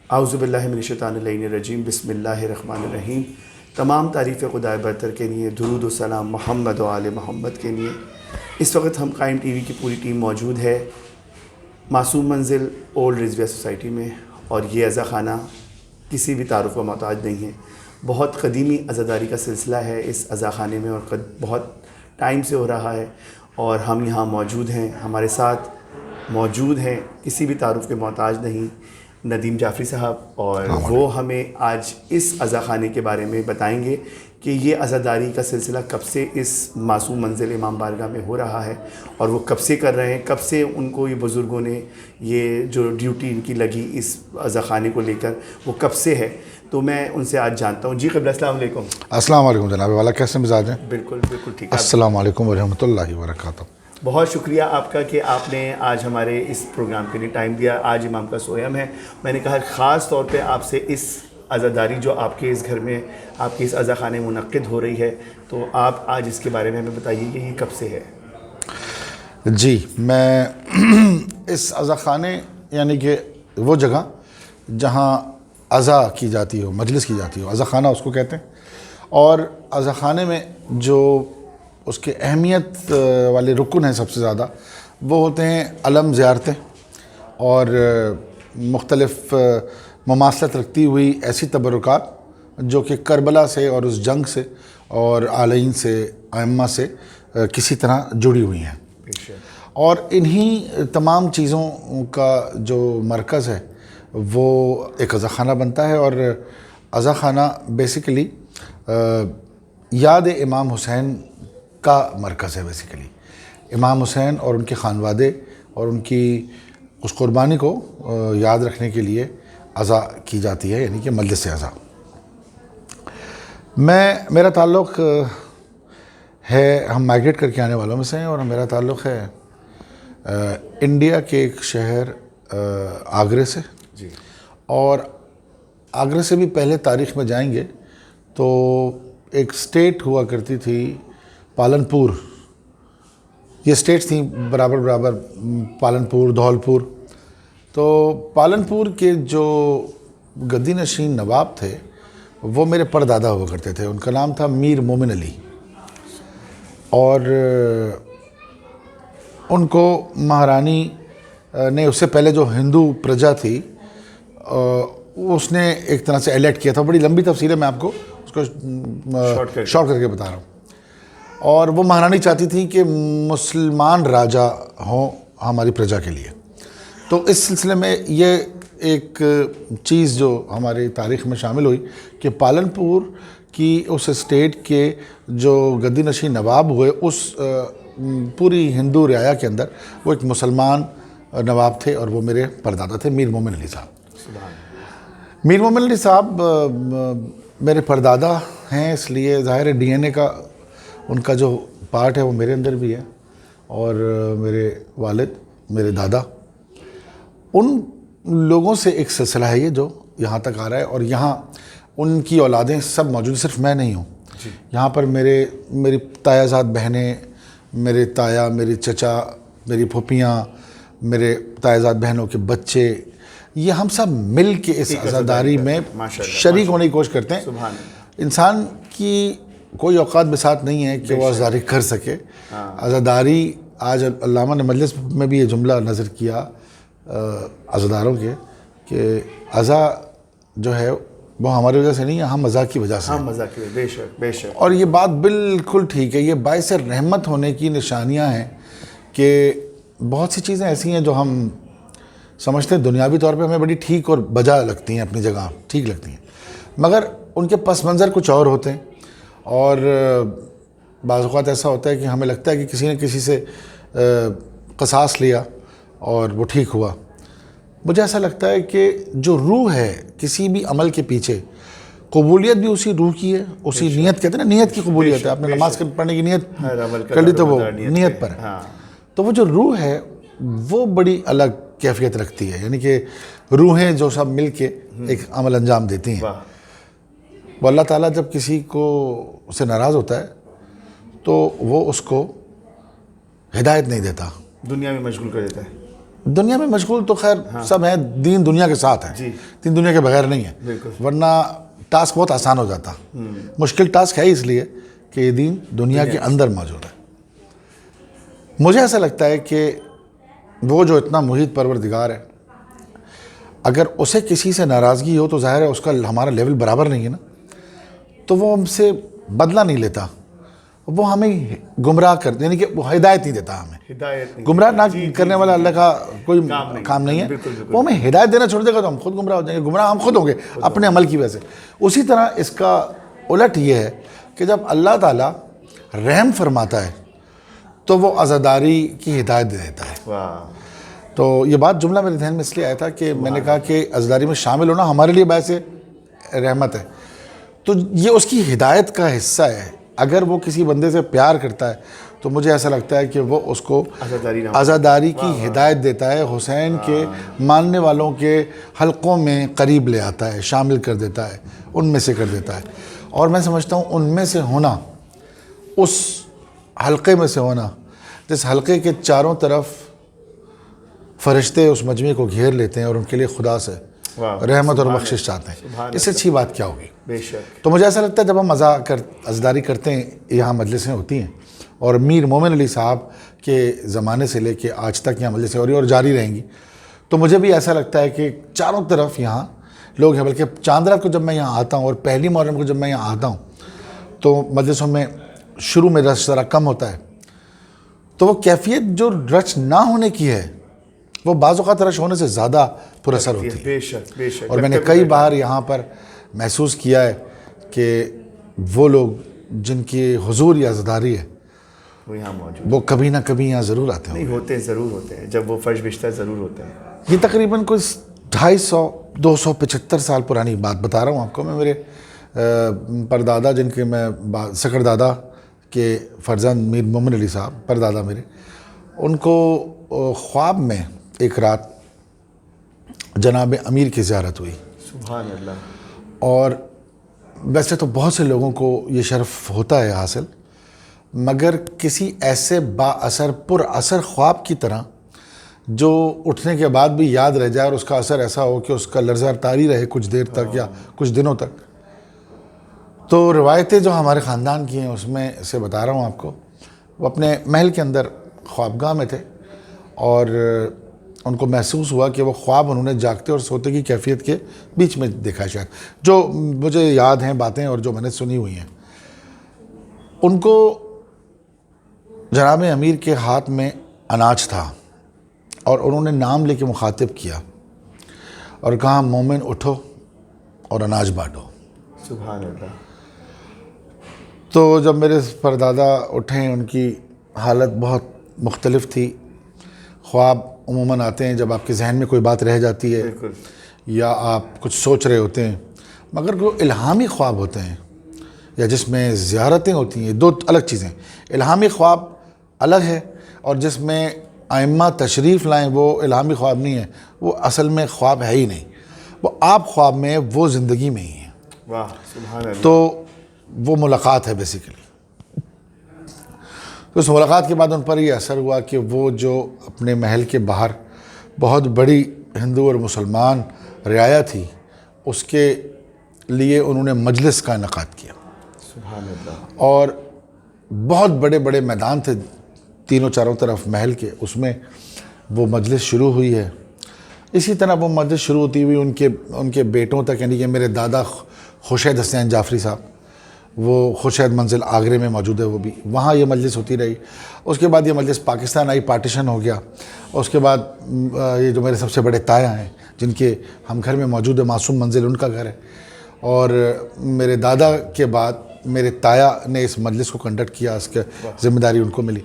اعوذ باللہ من الشیطان الرجیم، بسم اللہ الرحمن الرحیم۔ تمام تعریف خدا برتر کے لیے، درود و سلام محمد و آل محمد کے لیے۔ اس وقت ہم قائم ٹی وی کی پوری ٹیم موجود ہے معصوم منزل اولڈ رضویہ سوسائٹی میں، اور یہ عزا خانہ کسی بھی تعارف کا محتاج نہیں ہے۔ بہت قدیمی عزاداری کا سلسلہ ہے اس عزا خانے میں، اور بہت ٹائم سے ہو رہا ہے، اور ہم یہاں موجود ہیں۔ ہمارے ساتھ موجود ہیں کسی بھی تعارف کے محتاج نہیں، ندیم جعفری صاحب، اور وہ ہمیں آج اس عزا خانے کے بارے میں بتائیں گے کہ یہ عزاداری کا سلسلہ کب سے اس معصوم منزل امام بارگاہ میں ہو رہا ہے، اور وہ کب سے کر رہے ہیں، کب سے ان کو یہ بزرگوں نے یہ جو ڈیوٹی ان کی لگی اس عزا خانے کو لے کر، وہ کب سے ہے۔ تو میں ان سے آج جانتا ہوں۔ جی قبلہ، السلام علیکم۔ السلام علیکم جناب والا، کیسے مزاج ہیں؟ بالکل بالکل ٹھیک۔ السلام علیکم ورحمۃ اللہ وبرکاتہ۔ بہت شکریہ آپ کا کہ آپ نے آج ہمارے اس پروگرام کے لیے ٹائم دیا۔ آج امام کا سویم ہے، میں نے کہا خاص طور پہ آپ سے اس عزاداری جو آپ کے اس گھر میں، آپ کی اس عزا خانے منعقد ہو رہی ہے، تو آپ آج اس کے بارے میں ہمیں بتائیے کہ یہ کب سے ہے۔ جی، میں اس عزا خانے یعنی کہ وہ جگہ جہاں عزا کی جاتی ہو، مجلس کی جاتی ہو، عزا خانہ اس کو کہتے ہیں۔ اور عزا خانے میں جو اس کے اہمیت والے رکن ہیں سب سے زیادہ، وہ ہوتے ہیں علم زیارتیں، اور مختلف مماثلت رکھتی ہوئی ایسی تبرکات جو کہ کربلا سے اور اس جنگ سے اور عالین سے، ائمہ سے کسی طرح جڑی ہوئی ہیں۔ اور انہی تمام چیزوں کا جو مرکز ہے وہ ایک عزا خانہ بنتا ہے، اور عزا خانہ بیسیکلی یاد امام حسین کا مرکز ہے۔ بیسیکلی امام حسین اور ان کے خانوادے اور ان کی اس قربانی کو یاد رکھنے کے لیے عزا کی جاتی ہے، یعنی کہ مجلس عزا۔ میرا تعلق ہے، ہم مائگریٹ کر کے آنے والوں میں سے ہیں، اور میرا تعلق ہے انڈیا کے ایک شہر آگرے سے۔ جی۔ اور آگرے سے بھی پہلے تاریخ میں جائیں گے تو ایک سٹیٹ ہوا کرتی تھی پالنپور۔ یہ سٹیٹس تھیں برابر برابر، پالنپور، دھولپور۔ تو پالنپور کے جو گدی نشین نواب تھے وہ میرے پردادا ہوا کرتے تھے، ان کا نام تھا میر مومن علی۔ اور ان کو مہارانی نے اس سے پہلے جو ہندو پرجا تھی اس نے ایک طرح سے الیکٹ کیا تھا۔ بڑی لمبی تفصیل ہے، میں آپ کو اس کو شارٹ کر کے بتا رہا ہوں۔ اور وہ مہارانی چاہتی تھی کہ مسلمان راجا ہوں ہماری پرجا کے لیے۔ تو اس سلسلے میں یہ ایک چیز جو ہماری تاریخ میں شامل ہوئی کہ پالنپور کی اس اسٹیٹ کے جو گدی نشین نواب ہوئے، اس پوری ہندو رعایا کے اندر وہ ایک مسلمان نواب تھے، اور وہ میرے پردادا تھے، میر مومن علی صاحب۔ میر مومن علی صاحب میرے پردادا ہیں، اس لیے ظاہر ہے ڈی این اے کا ان کا جو پارٹ ہے وہ میرے اندر بھی ہے۔ اور میرے والد، میرے دادا، ان لوگوں سے ایک سلسلہ ہے یہ جو یہاں تک آ رہا ہے، اور یہاں ان کی اولادیں سب موجود ہیں، صرف میں نہیں ہوں۔ یہاں پر میری تایا زاد بہنیں، میرے تایا، میری چچا، میری پھوپھیاں، میرے تایا زاد بہنوں کے بچے، یہ ہم سب مل کے اس عزاداری میں شریک ہونے کی کوشش کرتے ہیں۔ انسان کی کوئی اوقات بساط نہیں ہے کہ وہ عزاداری کر سکے۔ عزاداری، آج علامہ نے مجلس میں بھی یہ جملہ نظر کیا عزاداروں کے کہ عزا جو ہے وہ ہماری وجہ سے نہیں ہے، ہم عزا کی وجہ سے۔ ہم عزا کی وجہ، بے شک بے شک۔ اور یہ بات بالکل ٹھیک ہے، یہ باعث رحمت ہونے کی نشانیاں ہیں کہ بہت سی چیزیں ایسی ہیں جو ہم سمجھتے ہیں دنیاوی طور پہ ہمیں بڑی ٹھیک اور بجا لگتی ہیں، اپنی جگہ ٹھیک لگتی ہیں، مگر ان کے پس منظر کچھ اور ہوتے ہیں۔ اور بعض اوقات ایسا ہوتا ہے کہ ہمیں لگتا ہے کہ کسی نے کسی سے قصاص لیا اور وہ ٹھیک ہوا۔ مجھے ایسا لگتا ہے کہ جو روح ہے کسی بھی عمل کے پیچھے، قبولیت بھی اسی روح کی ہے، اسی نیت، کہتے ہیں نا نیت کی قبولیت ہے۔ آپ نے نماز پڑھنے کی نیت کر لی تو وہ نیت پر ہے۔ تو وہ جو روح ہے وہ بڑی الگ کیفیت رکھتی ہے، یعنی کہ روحیں جو سب مل کے ایک عمل انجام دیتی ہیں۔ وہ اللہ تعالیٰ جب کسی کو سے ناراض ہوتا ہے تو وہ اس کو ہدایت نہیں دیتا، دنیا میں مشغول کر دیتا ہے۔ دنیا میں مشغول تو خیر سب ہیں, دین دنیا کے ساتھ ہے, جی. دین دنیا کے بغیر نہیں ہے, بالکل. ورنہ ٹاسک بہت آسان ہو جاتا. مشکل ٹاسک ہے اس لیے کہ یہ دین دنیا کے اندر موجود ہے. مجھے ایسا لگتا ہے کہ وہ جو اتنا محیط پروردگار ہے, اگر اسے کسی سے ناراضگی ہو تو ظاہر ہے اس کا ہمارا لیول برابر نہیں ہے نا, تو وہ ہم سے بدلہ نہیں لیتا, وہ ہمیں گمراہ کرتے, یعنی کہ وہ ہدایت نہیں دیتا ہمیں. ہدایت گمراہ نہ کرنے والا اللہ کا کوئی کام نہیں ہے. بالکل. وہ ہمیں ہدایت دینا چھوڑ دے گا تو ہم خود گمراہ ہو جائیں گے, گمراہ ہم خود ہوں گے اپنے عمل کی وجہ سے. اسی طرح اس کا الٹ یہ ہے کہ جب اللہ تعالیٰ رحم فرماتا ہے تو وہ عزاداری کی ہدایت دے دیتا ہے. واہ. تو یہ بات جملہ میرے ذہن میں اس لیے آیا تھا کہ میں نے کہا کہ عزاداری میں شامل ہونا ہمارے لیے باعث رحمت ہے, تو یہ اس کی ہدایت کا حصہ ہے. اگر وہ کسی بندے سے پیار کرتا ہے تو مجھے ایسا لگتا ہے کہ وہ اس کو عزاداری کی ہدایت دیتا ہے, حسین کے ماننے والوں کے حلقوں میں قریب لے آتا ہے, شامل کر دیتا ہے, ان میں سے کر دیتا ہے. اور میں سمجھتا ہوں ان میں سے ہونا, اس حلقے میں سے ہونا جس حلقے کے چاروں طرف فرشتے اس مجمع کو گھیر لیتے ہیں اور ان کے لیے خدا سے رحمت اور بخشش چاہتے ہیں, اس سے اچھی بات کیا ہوگی. بے شک. تو مجھے ایسا لگتا ہے جب ہم عزاداری کرتے ہیں, یہاں مجلسیں ہوتی ہیں, اور میر مومن علی صاحب کے زمانے سے لے کے آج تک یہاں مجلسیں ہو رہی ہیں اور جاری رہیں گی, تو مجھے بھی ایسا لگتا ہے کہ چاروں طرف یہاں لوگ ہیں. بلکہ چاند رات کو جب میں یہاں آتا ہوں اور پہلی محرم کو جب میں یہاں آتا ہوں تو مجلسوں میں شروع میں رش ذرا کم ہوتا ہے, تو وہ کیفیت جو رش نہ ہونے کی ہے وہ بعض اوقات رش ہونے سے زیادہ پر اثر ہوتی ہے. بے شک, بے شک. اور میں نے کئی بار یہاں پر محسوس کیا ہے کہ وہ لوگ جن کی حضور یا عزاداری ہے وہ یہاں موجود, وہ کبھی نہ کبھی یہاں ضرور آتے ہیں. نہیں ہوتے ہیں, ضرور ہوتے ہیں, جب وہ فرش بشتہ ضرور ہوتے ہیں. یہ تقریباً کوئی 250-275 سال پرانی بات بتا رہا ہوں آپ کو میں. میرے پردادا, جن کے میں سکر دادا کے فرزند میر مومن علی صاحب پردادا میرے, ان کو خواب میں ایک رات جناب امیر کی زیارت ہوئی. سبحان اللہ. اور ویسے تو بہت سے لوگوں کو یہ شرف ہوتا ہے حاصل, مگر کسی ایسے با اثر پر اثر خواب کی طرح جو اٹھنے کے بعد بھی یاد رہ جائے اور اس کا اثر ایسا ہو کہ اس کا لرزہ طاری رہے کچھ دیر تک یا کچھ دنوں تک. تو روایتیں جو ہمارے خاندان کی ہیں اس میں سے بتا رہا ہوں آپ کو. وہ اپنے محل کے اندر خوابگاہ میں تھے اور ان کو محسوس ہوا کہ وہ خواب انہوں نے جاگتے اور سوتے کی کیفیت کے بیچ میں دیکھا ہے شاید, جو مجھے یاد ہیں باتیں اور جو میں نے سنی ہوئی ہیں. ان کو جناب امیر کے ہاتھ میں اناج تھا اور انہوں نے نام لے کے مخاطب کیا اور کہا مومن اٹھو اور اناج بانٹو. سبحان اللہ. تو جب میرے پردادا اٹھیں ان کی حالت بہت مختلف تھی. خواب عموماً آتے ہیں جب آپ کے ذہن میں کوئی بات رہ جاتی ہے یا آپ کچھ سوچ رہے ہوتے ہیں, مگر وہ الہامی خواب ہوتے ہیں یا جس میں زیارتیں ہوتی ہیں, دو الگ چیزیں. الہامی خواب الگ ہے اور جس میں ائمہ تشریف لائیں وہ الہامی خواب نہیں ہے, وہ اصل میں خواب ہے ہی نہیں, وہ آپ خواب میں وہ زندگی میں ہی ہیں. واہ سبحان اللہ. تو وہ ملاقات ہے بیسیکلی. تو اس ملاقات کے بعد ان پر یہ اثر ہوا کہ وہ جو اپنے محل کے باہر بہت بڑی ہندو اور مسلمان رعایا تھی, اس کے لیے انہوں نے مجلس کا انعقاد کیا. سبحان اللہ. اور بہت بڑے بڑے میدان تھے تینوں چاروں طرف محل کے, اس میں وہ مجلس شروع ہوئی ہے. اسی طرح وہ مجلس شروع ہوتی ہوئی ان کے بیٹوں تک, یعنی کہ میرے دادا خوشید حسین جعفری صاحب, وہ خوشید منزل آگرے میں موجود ہے, وہ بھی وہاں یہ مجلس ہوتی رہی. اس کے بعد یہ مجلس پاکستان آئی, پارٹیشن ہو گیا. اس کے بعد یہ جو میرے سب سے بڑے تایا ہیں جن کے ہم گھر میں موجود ہے, معصوم منزل ان کا گھر ہے, اور میرے دادا کے بعد میرے تایا نے اس مجلس کو کنڈکٹ کیا, اس کے ذمہ داری ان کو ملی.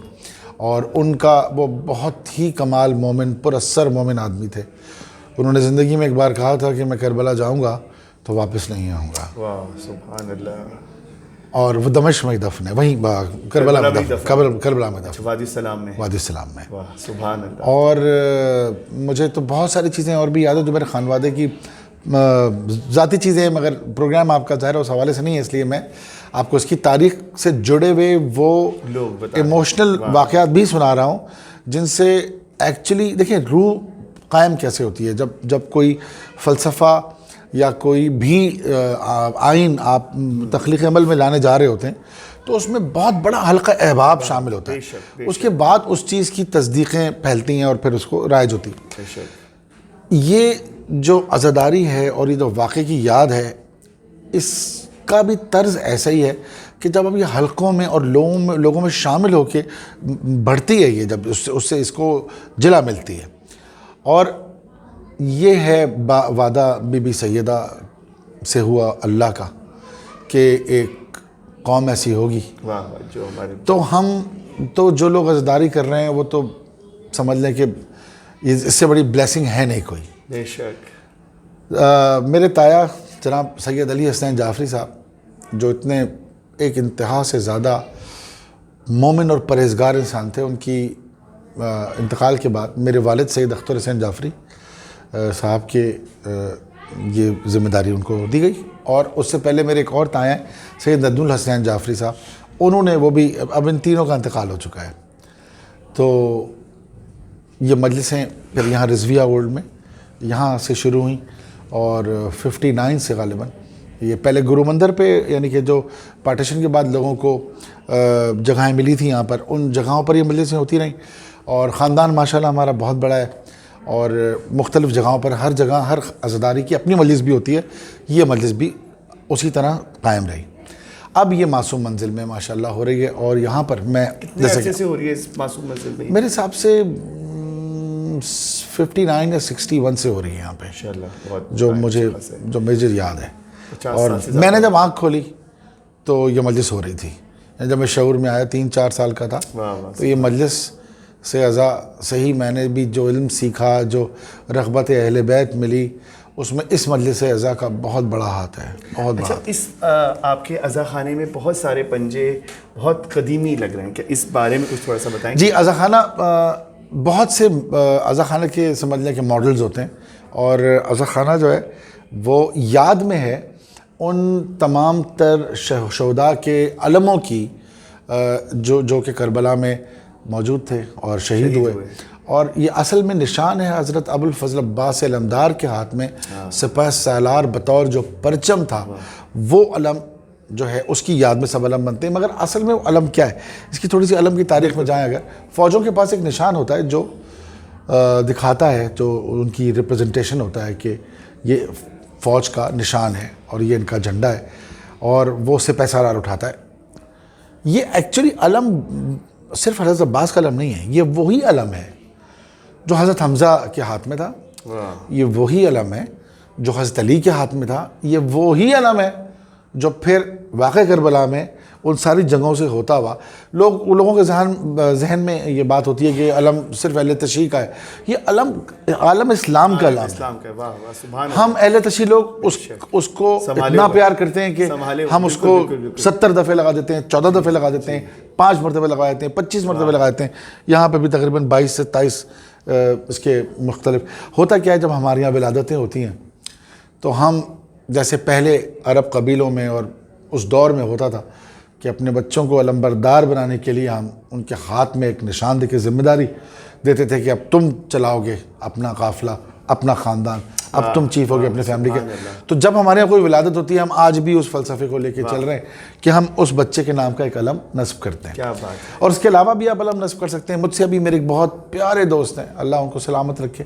اور ان کا وہ بہت ہی کمال مومن, پر اثر مومن آدمی تھے. انہوں نے زندگی میں ایک بار کہا تھا کہ میں کربلا جاؤں گا تو واپس نہیں آؤں گا. واہ سبحان اللہ. اور وہ دمشق میں دفن ہے, وہیں کربلا میں دفن, کربلا میں دفن, وادی السلام میں. وادی السلام میں. واہ سبحان اللہ. اور مجھے تو بہت ساری چیزیں اور بھی یاد ہے جو میرے خانوادے کی ذاتی چیزیں ہیں, مگر پروگرام آپ کا ظاہر اس حوالے سے نہیں ہے, اس لیے میں آپ کو اس کی تاریخ سے جڑے ہوئے وہ ایموشنل واقعات بھی سنا رہا ہوں جن سے ایکچولی دیکھیں روح قائم کیسے ہوتی ہے. جب کوئی فلسفہ یا کوئی بھی آئین آپ تخلیق عمل میں لانے جا رہے ہوتے ہیں تو اس میں بہت بڑا حلقہ احباب شامل ہوتا ہے. اس کے بعد اس چیز کی تصدیقیں پھیلتی ہیں اور پھر اس کو رائج ہوتی ہے. یہ جو عزاداری ہے اور یہ جو واقعے کی یاد ہے, اس کا بھی طرز ایسا ہی ہے کہ جب اب یہ حلقوں میں اور لوگوں میں شامل ہو کے بڑھتی ہے, یہ جب اس سے اس کو جلا ملتی ہے. اور یہ ہے وعدہ بی بی سیدہ سے ہوا اللہ کا کہ ایک قوم ایسی ہوگی. جو ہمارے تو جو لوگ عزاداری کر رہے ہیں وہ تو سمجھ لیں کہ اس سے بڑی بلیسنگ ہے نہیں کوئی. بے شک. میرے تایا جناب سید علی حسنین جعفری صاحب جو اتنے ایک انتہا سے زیادہ مومن اور پرہیزگار انسان تھے, ان کی انتقال کے بعد میرے والد سید اختر حسین جعفری صاحب کے یہ ذمہ داری ان کو دی گئی. اور اس سے پہلے میرے ایک اور تایا ہیں سید ندول حسنین جعفری صاحب, انہوں نے وہ بھی, اب ان تینوں کا انتقال ہو چکا ہے. تو یہ مجلسیں پھر یہاں رضویہ اولڈ میں یہاں سے شروع ہوئیں اور 59 سے غالباً یہ پہلے گرو مندر پہ, یعنی کہ جو پارٹیشن کے بعد لوگوں کو جگہیں ملی تھیں یہاں پر, ان جگہوں پر یہ مجلسیں ہوتی رہیں. اور خاندان ماشاءاللہ ہمارا بہت بڑا ہے اور مختلف جگہوں پر ہر جگہ ہر عزاداری کی اپنی مجلس بھی ہوتی ہے. یہ مجلس بھی اسی طرح قائم رہی. اب یہ معصوم منزل میں ماشاءاللہ ہو رہی ہے اور یہاں پر میں جیسے سے ہو رہی ہے اس معصوم منزل میں میرے حساب سے 59 یا 61 سے ہو رہی ہے یہاں پہ انشاءاللہ, جو مجھے یاد ہے. اور میں نے جب آنکھ کھولی تو یہ مجلس ہو رہی تھی. جب میں شعور میں آیا 3-4 سال کا تھا تو یہ مجلس سے ازا صحیح میں نے بھی جو علم سیکھا, جو رغبت اہل بیت ملی, اس میں اس مجلس سے ازا کا بہت بڑا ہاتھ ہے, بہت بڑا. اس آپ کے عزا خانے میں بہت سارے پنجے بہت قدیمی لگ رہے ہیں, کہ اس بارے میں کچھ تھوڑا سا بتائیں. جی, عزا خانہ بہت سے عزا خانہ کے سمجھ لیں کہ ماڈلز ہوتے ہیں, اور عزا خانہ جو ہے وہ یاد میں ہے ان تمام تر شہداء کے علموں کی جو کہ کربلا میں موجود تھے اور شہید ہوئے. اور یہ اصل میں نشان ہے حضرت ابو الفضل عباس علمدار کے ہاتھ میں سپہ سالار بطور جو پرچم تھا, وہ علم جو ہے اس کی یاد میں سب علم بنتے ہیں. مگر اصل میں وہ علم کیا ہے, اس کی تھوڑی سی علم کی تاریخ میں جائیں. اگر فوجوں کے پاس ایک نشان ہوتا ہے جو دکھاتا ہے, جو ان کی ریپرزنٹیشن ہوتا ہے کہ یہ فوج کا نشان ہے اور یہ ان کا جھنڈا ہے, اور وہ سپہ سالار اٹھاتا ہے. یہ ایکچولی علم صرف حضرت عباس کا علم نہیں ہے, یہ وہی علم ہے جو حضرت حمزہ کے ہاتھ میں تھا. یہ وہی علم ہے جو حضرت علی کے ہاتھ میں تھا. یہ وہی علم ہے جو پھر واقع کربلا میں ان ساری جنگوں سے ہوتا ہوا لوگوں کے ذہن میں یہ بات ہوتی ہے کہ علم صرف اہل تشیع کا ہے. یہ علم عالم اسلام کا علم ہے. ہم اہل تشیع لوگ اس کو اتنا پیار کرتے ہیں کہ ہم اس کو 70 دفعے لگا دیتے ہیں, 14 دفعے لگا دیتے ہیں, 5 مرتبہ لگا دیتے ہیں, 25 مرتبہ لگا دیتے ہیں. یہاں پہ بھی تقریباً 22 سے 23 اس کے مختلف. ہوتا کیا ہے, جب ہمارے یہاں ولادتیں ہوتی ہیں تو ہم جیسے پہلے عرب قبیلوں میں اور اس دور میں ہوتا تھا کہ اپنے بچوں کو علمبردار بنانے کے لیے ہم ان کے ہاتھ میں ایک نشان دے کے ذمہ داری دیتے تھے کہ اب تم چلاؤ گے اپنا قافلہ, اپنا خاندان, اب تم چیف ہوگے اپنے فیملی کے. تو جب ہمارے یہاں کوئی ولادت ہوتی ہے, ہم آج بھی اس فلسفے کو لے کے چل رہے ہیں کہ ہم اس بچے کے نام کا ایک علم نصب کرتے ہیں. اور اس کے علاوہ بھی آپ علم نصب کر سکتے ہیں. مجھ سے ابھی میرے ایک بہت پیارے دوست ہیں, اللہ ان کو سلامت رکھے,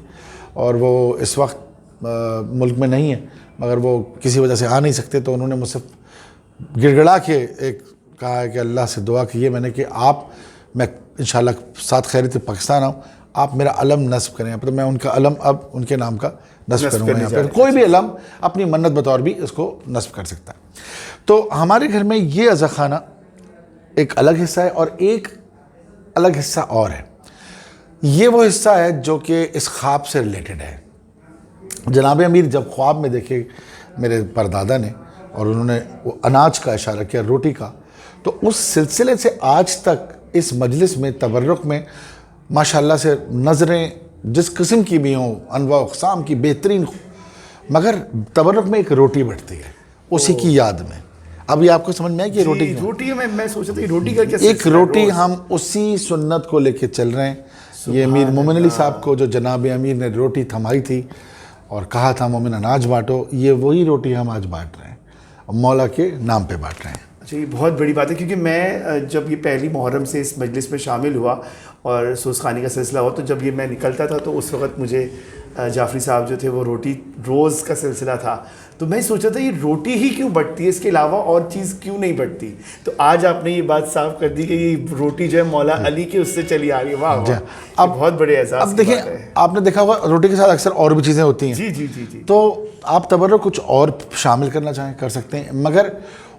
اور وہ اس وقت ملک میں نہیں ہیں, مگر وہ کسی وجہ سے آ نہیں سکتے, تو انہوں نے مجھ سے گڑ گڑا کے ایک کہا ہے کہ اللہ سے دعا کیے میں نے کہ آپ, میں انشاءاللہ ساتھ خیریت سے پاکستان آؤں, آپ میرا علم نصب کریں. تو میں ان کا علم اب ان کے نام کا نصب کروں گا. یہاں پہ کوئی بھی علم اپنی منت بطور بھی اس کو نصب کر سکتا ہے. تو ہمارے گھر میں یہ عزا خانہ ایک الگ حصہ ہے, اور ایک الگ حصہ اور ہے. یہ وہ حصہ ہے جو کہ اس خواب سے ریلیٹڈ ہے. جناب امیر جب خواب میں دیکھے میرے پردادا نے, اور انہوں نے وہ اناج کا اشارہ کیا, روٹی کا, تو اس سلسلے سے آج تک اس مجلس میں تبرک میں ماشاءاللہ سے نظریں جس قسم کی بھی ہوں, انواع اقسام کی بہترین, مگر تبرک میں ایک روٹی بٹتی ہے اسی کی یاد میں. اب یہ آپ کو سمجھ میں ہے کہ روٹی میں سوچ رہا تھا روٹی کا کیا ایک روٹی, ہم اسی سنت کو لے کے چل رہے ہیں یہ امیر مومن علی صاحب کو جو جناب امیر نے روٹی تھمائی تھی اور کہا تھا مومن اناج بانٹو، یہ وہی روٹی ہم آج بانٹ رہے ہیں اور مولا کے نام پہ بانٹ رہے ہیں۔ اچھا، یہ بہت بڑی بات ہے، کیونکہ میں جب یہ پہلی محرم سے اس مجلس میں شامل ہوا اور سوزخانی کا سلسلہ ہوا، تو جب یہ میں نکلتا تھا تو اس وقت مجھے جعفری صاحب جو تھے وہ روٹی روز کا سلسلہ تھا، تو میں سوچا تھا یہ روٹی ہی کیوں بٹتی ہے، اس کے علاوہ اور چیز کیوں نہیں بٹتی؟ تو آج آپ نے یہ بات صاف کر دی کہ یہ روٹی جو ہے مولا علی کے اس سے چلی آ رہی ہے۔ واہ واہ، اب بہت بڑے اعزاز اب دیکھیں، آپ نے دیکھا ہوگا روٹی کے ساتھ اکثر اور بھی چیزیں ہوتی ہیں، جی جی جی جی، تو آپ تبرک کچھ اور شامل کرنا چاہیں کر سکتے ہیں، مگر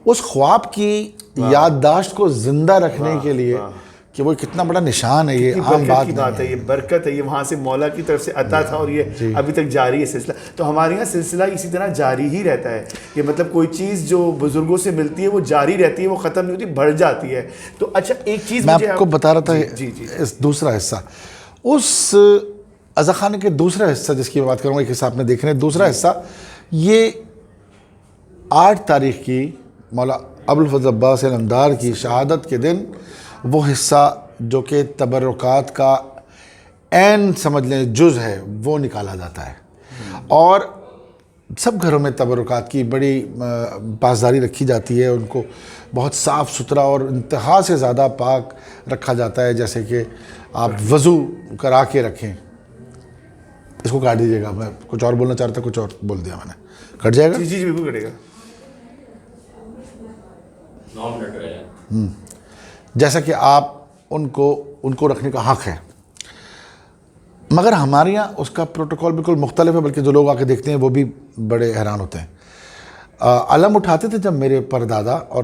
اس خواب کی یادداشت کو زندہ رکھنے کے لیے کہ وہ کتنا بڑا نشان ہے، یہ عام بات نہیں ہے، یہ برکت ہے، یہ وہاں سے مولا کی طرف سے عطا تھا اور یہ ابھی تک جاری ہے سلسلہ۔ تو ہمارے یہاں سلسلہ اسی طرح جاری ہی رہتا ہے کہ مطلب کوئی چیز جو بزرگوں سے ملتی ہے وہ جاری رہتی ہے، وہ ختم نہیں ہوتی، بڑھ جاتی ہے۔ تو اچھا، ایک چیز میں آپ کو بتا رہا تھا، اس دوسرا حصہ، اس عزاخانے کے دوسرا حصہ جس کی بات کروں گا، ایک حصہ آپ نے دیکھ رہے ہیں، دوسرا حصہ یہ 8 تاریخ کی مولا ابوالفضل عباس علمدار کی شہادت کے دن وہ حصہ جو کہ تبرکات کا عین سمجھ لیں جز ہے، وہ نکالا جاتا ہے، اور سب گھروں میں تبرکات کی بڑی پاسداری رکھی جاتی ہے، ان کو بہت صاف ستھرا اور انتہا سے زیادہ پاک رکھا جاتا ہے، جیسے کہ آپ وضو کرا کے رکھیں۔ اس کو کاٹ دیجیے گا، میں کچھ اور بولنا چاہ رہا تھا، کچھ اور بول دیا میں نے، کٹ جائے گا؟ جی جی بالکل کٹے گا۔ جیسا کہ آپ ان کو رکھنے کا حق ہے، مگر ہمارے یہاں اس کا پروٹوکول بالکل مختلف ہے، بلکہ جو لوگ آ کے دیکھتے ہیں وہ بھی بڑے حیران ہوتے ہیں۔ علم اٹھاتے تھے جب میرے پردادا اور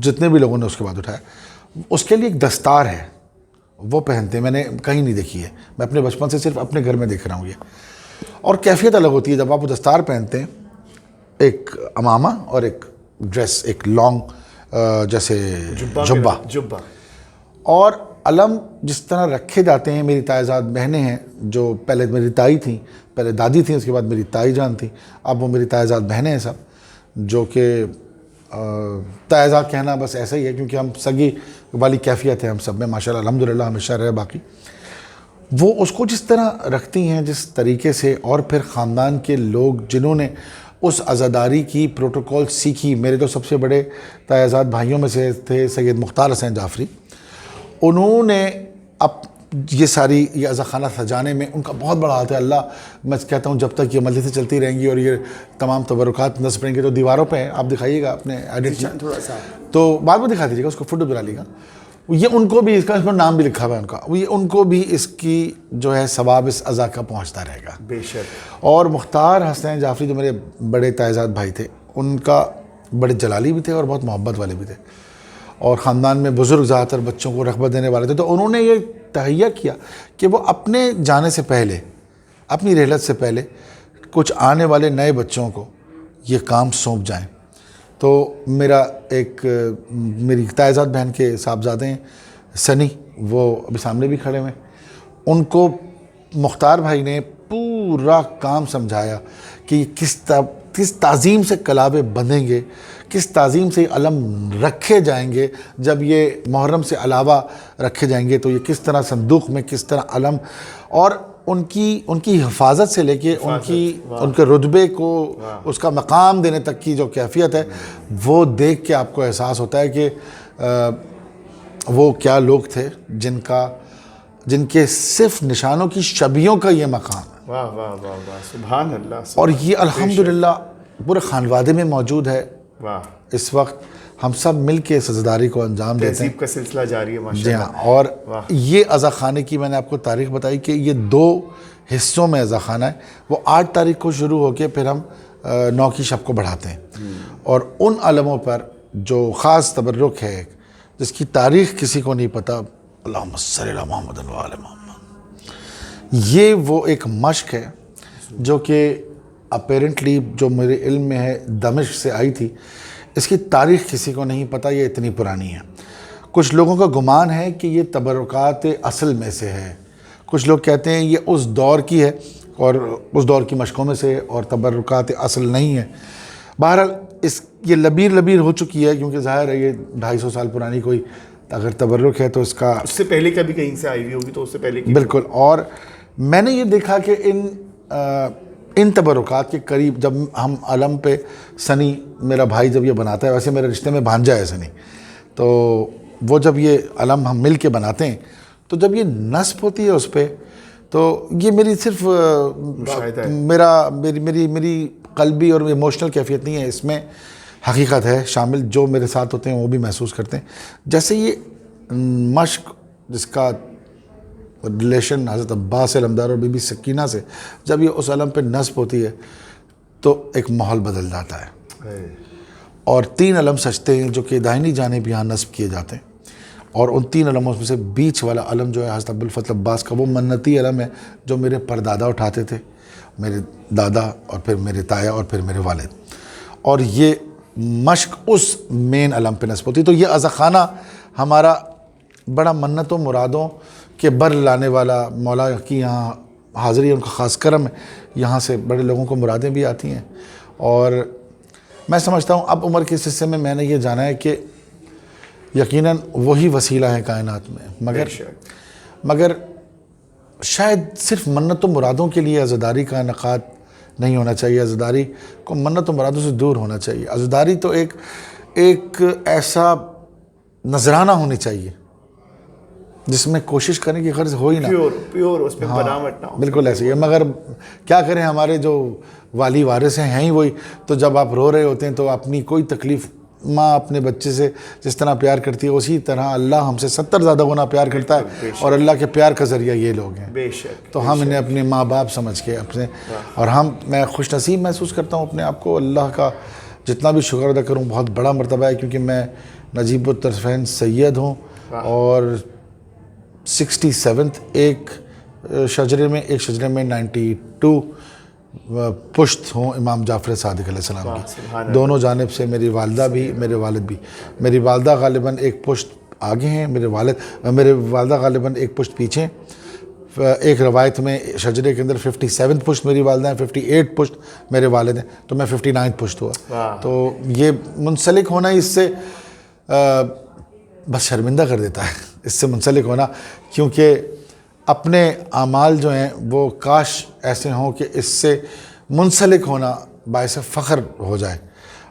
جتنے بھی لوگوں نے اس کے بعد اٹھایا، اس کے لیے ایک دستار ہے، وہ پہنتے ہیں، میں نے کہیں نہیں دیکھی ہے، میں اپنے بچپن سے صرف اپنے گھر میں دیکھ رہا ہوں یہ، اور کیفیت الگ ہوتی ہے جب آپ وہ دستار پہنتے ہیں، ایک امامہ اور ایک ڈریس، ایک لانگ جیسے جبہ، اور علم جس طرح رکھے جاتے ہیں۔ میری تائزاد بہنیں ہیں جو پہلے میری تائی تھیں، پہلے دادی تھیں، اس کے بعد میری تائی جان تھیں، اب وہ میری تائزاد بہنیں ہیں سب، جو کہ تائزاد کہنا بس ایسا ہی ہے کیونکہ ہم سگی والی کیفیت ہے ہم سب میں ماشاءاللہ الحمدللہ ہمیشہ رہے باقی۔ وہ اس کو جس طرح رکھتی ہیں جس طریقے سے، اور پھر خاندان کے لوگ جنہوں نے اس عزاداری کی پروٹوکول سیکھی، میرے تو سب سے بڑے تائزاد بھائیوں میں سے تھے سید مختار حسین جعفری، انہوں نے اب یہ ساری یہ عزاخانہ سجانے میں ان کا بہت بڑا ہاتھ ہے۔ اللہ، میں کہتا ہوں جب تک یہ مجلسیں چلتی رہیں گی اور یہ تمام تبرکات نصب رہیں گے، تو دیواروں پہ ہیں، آپ دکھائیے گا اپنے ایڈٹ میں، تھوڑا سا تو بعد میں دکھا دیجیے گا، اس کو فوٹو بنا لیے گا، یہ ان کو بھی اس پر نام بھی لکھا ہوا ہے ان کا، یہ ان کو بھی اس کی جو ہے ثواب اس عزا کا پہنچتا رہے گا بے شک۔ اور مختار حسین جعفری جو میرے بڑے تائزاد بھائی تھے، ان کا بڑے جلالی بھی تھے اور بہت محبت والے بھی تھے، اور خاندان میں بزرگ زیادہ تر بچوں کو رغبت دینے والے تھے، تو انہوں نے یہ تہیہ کیا کہ وہ اپنے جانے سے پہلے، اپنی رحلت سے پہلے کچھ آنے والے نئے بچوں کو یہ کام سونپ جائیں۔ تو میری تائزاد بہن کے صاحبزادے ہیں سنی، وہ ابھی سامنے بھی کھڑے ہوئے، ان کو مختار بھائی نے پورا کام سمجھایا کہ کس تعظیم سے کلابے بندھیں گے، کس تعظیم سے علم رکھے جائیں گے، جب یہ محرم سے علاوہ رکھے جائیں گے تو یہ کس طرح صندوق میں کس طرح علم، اور ان کی حفاظت سے لے کے ان کے رتبے کو اس کا مقام دینے تک کی جو کیفیت ہے، وہ دیکھ کے آپ کو احساس ہوتا ہے کہ وہ کیا لوگ تھے جن کے صرف نشانوں کی شبیوں کا یہ مقام ہے۔ واہ واہ واہ واہ، سبحان اللہ۔ اور یہ الحمدللہ پورے خانوادے میں موجود ہے۔ واہ، اس وقت ہم سب مل کے اس عزاداری کو انجام دیتے ہیں۔ تہذیب کا سلسلہ جاری ہے جی ماشاءاللہ۔ ہاں، اور یہ عزاخانے کی میں نے آپ کو تاریخ بتائی کہ یہ 2 حصوں میں عزاخانہ ہے، وہ 8 تاریخ کو شروع ہو کے پھر ہم 9 کی شب کو بڑھاتے ہیں، اور ان علموں پر جو خاص تبرک ہے جس کی تاریخ کسی کو نہیں پتہ، اللہم صلی علی محمد و آل محمد، یہ وہ ایک مشق ہے جو کہ اپیرنٹلی جو میرے علم میں ہے دمشق سے آئی تھی، اس کی تاریخ کسی کو نہیں پتہ، یہ اتنی پرانی ہے۔ کچھ لوگوں کا گمان ہے کہ یہ تبرکات اصل میں سے ہے، کچھ لوگ کہتے ہیں یہ اس دور کی ہے اور اس دور کی مشقوں میں سے، اور تبرکات اصل نہیں ہے۔ بہرحال یہ لبیر ہو چکی ہے، کیونکہ ظاہر ہے یہ 250 سال پرانی کوئی اگر تبرک ہے تو اس کا اس سے پہلے کبھی کہیں سے آئی ہوئی ہوگی تو اس سے پہلے کی بالکل. اور میں نے یہ دیکھا کہ ان تبرکات کے قریب جب ہم علم پہ سنی میرا بھائی جب یہ بناتا ہے, ویسے میرے رشتے میں بھانجا ہے سنی, تو وہ جب یہ علم ہم مل کے بناتے ہیں تو جب یہ نصب ہوتی ہے اس پہ تو یہ میری صرف میری قلبی اور ایموشنل کیفیت نہیں ہے, اس میں حقیقت ہے شامل. جو میرے ساتھ ہوتے ہیں وہ بھی محسوس کرتے ہیں. جیسے یہ مشق جس کا ریلیشن حضرت عباس علمدار اور بی بی سکینہ سے جب یہ اس علم پہ نصب ہوتی ہے تو ایک ماحول بدل جاتا ہے. اور 3 علم سجتے ہیں جو کہ دائنی جانب یہاں نصب کیے جاتے ہیں, اور ان 3 علموں میں سے بیچ والا علم جو ہے حضرت ابوالفضل عباس کا, وہ منتی علم ہے جو میرے پردادا اٹھاتے تھے, میرے دادا اور پھر میرے تایا اور پھر میرے والد, اور یہ مشق اس مین علم پہ نصب ہوتی. تو یہ عزاخانہ ہمارا بڑا منتوں مرادوں کے بر لانے والا مولا کی یہاں حاضری ہے, ان کا خاص کرم ہے. یہاں سے بڑے لوگوں کو مرادیں بھی آتی ہیں, اور میں سمجھتا ہوں اب عمر کے اس حصے میں نے یہ جانا ہے کہ یقیناً وہی وسیلہ ہے کائنات میں, مگر شاید صرف منت و مرادوں کے لیے عزاداری کا انعقاد نہیں ہونا چاہیے. عزاداری کو منت و مرادوں سے دور ہونا چاہیے. عزاداری تو ایک ایسا نذرانہ ہونی چاہیے جس میں کوشش کریں کہ غرض ہو ہی نہ, پیور اس پہ بناوٹ نہ ہو. بالکل ایسے ہی ہے. مگر کیا کریں, ہمارے جو والی وارث ہیں ہی وہی. تو جب آپ رو رہے ہوتے ہیں تو اپنی کوئی تکلیف, ماں اپنے بچے سے جس طرح پیار کرتی ہے اسی طرح اللہ ہم سے 70 زیادہ گنا پیار کرتا ہے, اور اللہ کے پیار کا ذریعہ یہ لوگ ہیں. بے شک. تو ہم انہیں اپنے ماں باپ سمجھ کے اپنے, اور میں خوش نصیب محسوس کرتا ہوں اپنے آپ کو. اللہ کا جتنا بھی شکر ادا کروں بہت بڑا مرتبہ ہے, کیونکہ میں نجیب الطرفین سید ہوں, اور 67 ایک شجرے میں 92 پشت ہوں امام جعفر صادق علیہ السلام کی. دونوں جانب سے میری والدہ بھی میرے والد بھی. میری والدہ غالباً ایک پشت آگے ہیں, میرے والدہ غالباً ایک پشت پیچھے. ایک روایت میں شجرے کے اندر 57 پشت میری والدہ ہیں, 58 پشت میرے والد ہیں, تو میں 59 پشت ہوا. تو یہ منسلک ہونا اس سے بس شرمندہ کر دیتا ہے, اس سے منسلک ہونا, کیونکہ اپنے اعمال جو ہیں وہ کاش ایسے ہوں کہ اس سے منسلک ہونا باعث فخر ہو جائے.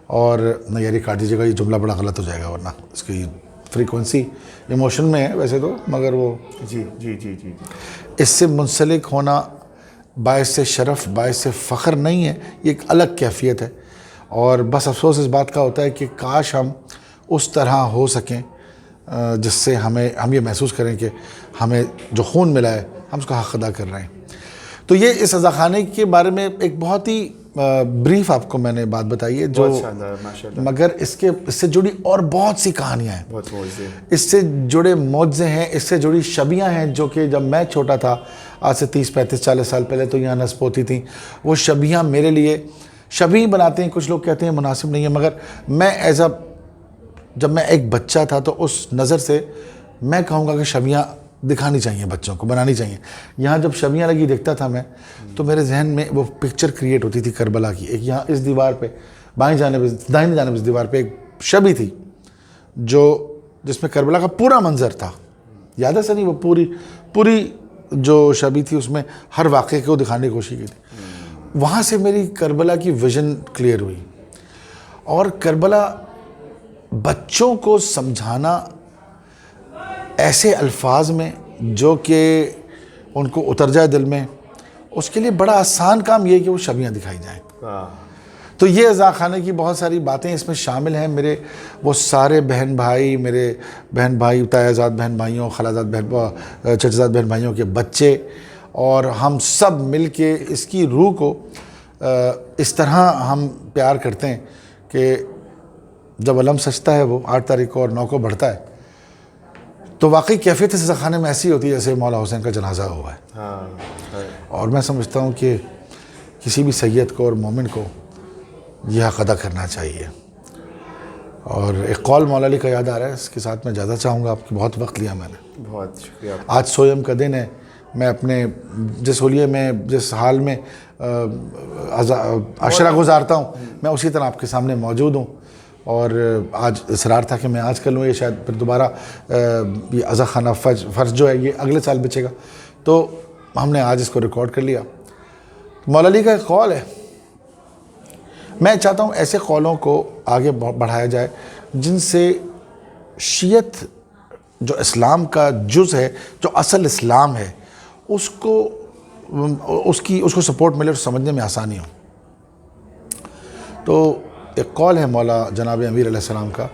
اور نہیں یاری کاٹ دیجیے گا, یہ جملہ بڑا غلط ہو جائے گا ورنہ اس کی فریکوینسی ایموشن میں ہے ویسے تو, مگر وہ جی اس سے منسلک ہونا باعث شرف باعث فخر نہیں ہے, یہ ایک الگ کیفیت ہے. اور بس افسوس اس بات کا ہوتا ہے کہ کاش ہم اس طرح ہو سکیں جس سے ہم یہ محسوس کریں کہ ہمیں جو خون ملا ہے ہم اس کا حق ادا کر رہے ہیں. تو یہ اس عزاخانے کے بارے میں ایک بہت ہی بریف آپ کو میں نے بات بتائی ہے, جو مگر اس سے جڑی اور بہت سی کہانیاں ہیں, اس سے جڑے معجزے ہیں, اس سے جڑی شبیاں ہیں جو کہ جب میں چھوٹا تھا آج سے 30 35 40 سال پہلے تو یہاں نصب ہوتی تھیں. وہ شبیاں میرے لیے شبیہ بناتے ہیں, کچھ لوگ کہتے ہیں مناسب نہیں ہے, مگر میں جب میں ایک بچہ تھا تو اس نظر سے میں کہوں گا کہ شبیاں دکھانی چاہیے, بچوں کو بنانی چاہیے. یہاں جب شبیاں لگی دیکھتا تھا میں تو میرے ذہن میں وہ پکچر کریٹ ہوتی تھی کربلا کی. ایک یہاں اس دیوار پہ دائنی جانب اس دیوار پہ ایک شبی تھی جس میں کربلا کا پورا منظر تھا. یاد ہے سنی, وہ پوری جو شبی تھی اس میں ہر واقعے کو دکھانے کی کوشش کی تھی. وہاں سے میری کربلا کی ویژن کلیئر ہوئی, اور کربلا بچوں کو سمجھانا ایسے الفاظ میں جو کہ ان کو اتر جائے دل میں, اس کے لیے بڑا آسان کام یہ ہے کہ وہ شبیاں دکھائی جائیں. تو یہ عزاخانے کی بہت ساری باتیں اس میں شامل ہیں. میرے وہ سارے میرے بہن بھائی تایازاد بہن بھائیوں, خالازاد چچزاد بہن بھائیوں کے بچے, اور ہم سب مل کے اس کی روح کو اس طرح ہم پیار کرتے ہیں کہ جب علم سجتا ہے وہ 8 تاریخ کو اور 9 کو بڑھتا ہے تو واقعی کیفیت اس عزاخانے میں ایسی ہوتی ہے جیسے مولا حسین کا جنازہ ہوا ہے. اور میں سمجھتا ہوں کہ کسی بھی سید کو اور مومن کو یہ حق ادا کرنا چاہیے. اور ایک قول مولا علی کا یاد آ رہا ہے, اس کے ساتھ میں اجازت چاہوں گا, آپ کی بہت وقت لیا میں نے. بہت شکریہ. آج سویم کا دن ہے, میں اپنے جس حلیے میں جس حال میں عشرہ گزارتا ہوں میں اسی طرح آپ کے سامنے موجود ہوں. اور آج اصرار تھا کہ میں آج کر لوں، یہ شاید پھر دوبارہ یہ اضحیٰ خانہ فرض جو ہے یہ اگلے سال بچے گا، تو ہم نے آج اس کو ریکارڈ کر لیا۔ مولا علی کا ایک قول ہے، میں چاہتا ہوں ایسے قولوں کو آگے بڑھایا جائے جن سے شیعت جو اسلام کا جز ہے، جو اصل اسلام ہے، اس کو سپورٹ ملے اور سمجھنے میں آسانی ہو۔ تو ایک قول ہے مولا جناب امیر علیہ السلام کا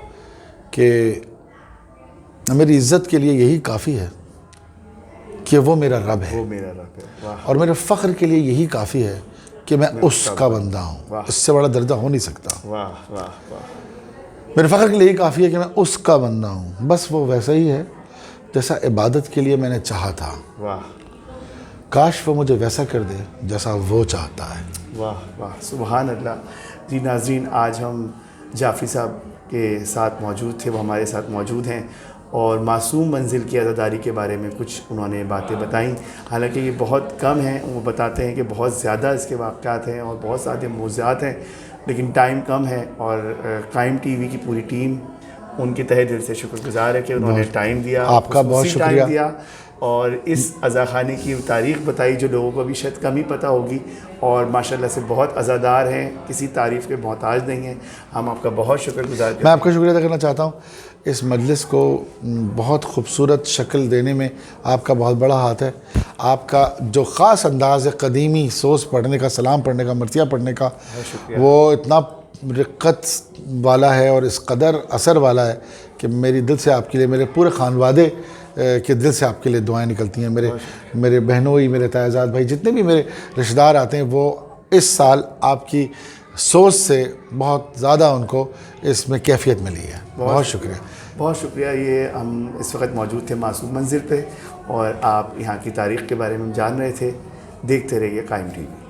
کہ میری عزت کے لیے یہی کافی ہے کہ وہ میرا رب ہے، اور میرے فخر کے لیے یہی کافی ہے کہ میں اس کا بندہ ہوں۔ اس سے بڑا درجہ ہو نہیں سکتا۔ میرے فخر کے لیے یہی کافی ہے کہ میں اس کا بندہ ہوں، بس وہ ویسا ہی ہے جیسا عبادت کے لیے میں نے چاہا تھا، کاش وہ مجھے ویسا کر دے جیسا وہ چاہتا ہے۔ واہ واہ، سبحان اللہ۔ جی ناظرین، آج ہم جعفری صاحب کے ساتھ موجود تھے، وہ ہمارے ساتھ موجود ہیں، اور معصوم منزل کی عزاداری کے بارے میں کچھ انہوں نے باتیں بتائیں۔ حالانکہ یہ بہت کم ہیں، وہ بتاتے ہیں کہ بہت زیادہ اس کے واقعات ہیں اور بہت سارے موضوعات ہیں، لیکن ٹائم کم ہے، اور قائم ٹی وی کی پوری ٹیم ان کے تہہ دل سے شکر گزار ہے کہ انہوں نے ٹائم دیا، آپ کا بہت شکریہ، ٹائم دیا، اور اس عزا خانے کی تاریخ بتائی جو لوگوں کو ابھی شاید کم ہی پتہ ہوگی، اور ماشاءاللہ سے بہت عزادار ہیں، کسی تعریف کے محتاج نہیں ہیں۔ ہم آپ کا بہت شکر گزار ہیں۔ میں آپ کا شکریہ ادا کرنا چاہتا ہوں، اس مجلس کو بہت خوبصورت شکل دینے میں آپ کا بہت بڑا ہاتھ ہے۔ آپ کا جو خاص انداز ہے قدیمی سوز پڑھنے کا، سلام پڑھنے کا، مرثیہ پڑھنے کا، وہ اتنا رقت والا ہے اور اس قدر اثر والا ہے کہ میری دل سے آپ کے لیے، میرے پورے خانوادے کے دل سے آپ کے لیے دعائیں نکلتی ہیں۔ میرے بہنوئی، میرے تائزاد بھائی، جتنے بھی میرے رشتہ دار آتے ہیں، وہ اس سال آپ کی سوچ سے بہت زیادہ ان کو اس میں کیفیت ملی ہے۔ بہت شکریہ، بہت شکریہ۔ یہ ہم اس وقت موجود تھے معصوم منزل پہ، اور آپ یہاں کی تاریخ کے بارے میں جان رہے تھے۔ دیکھتے رہیے قائم ٹی وی۔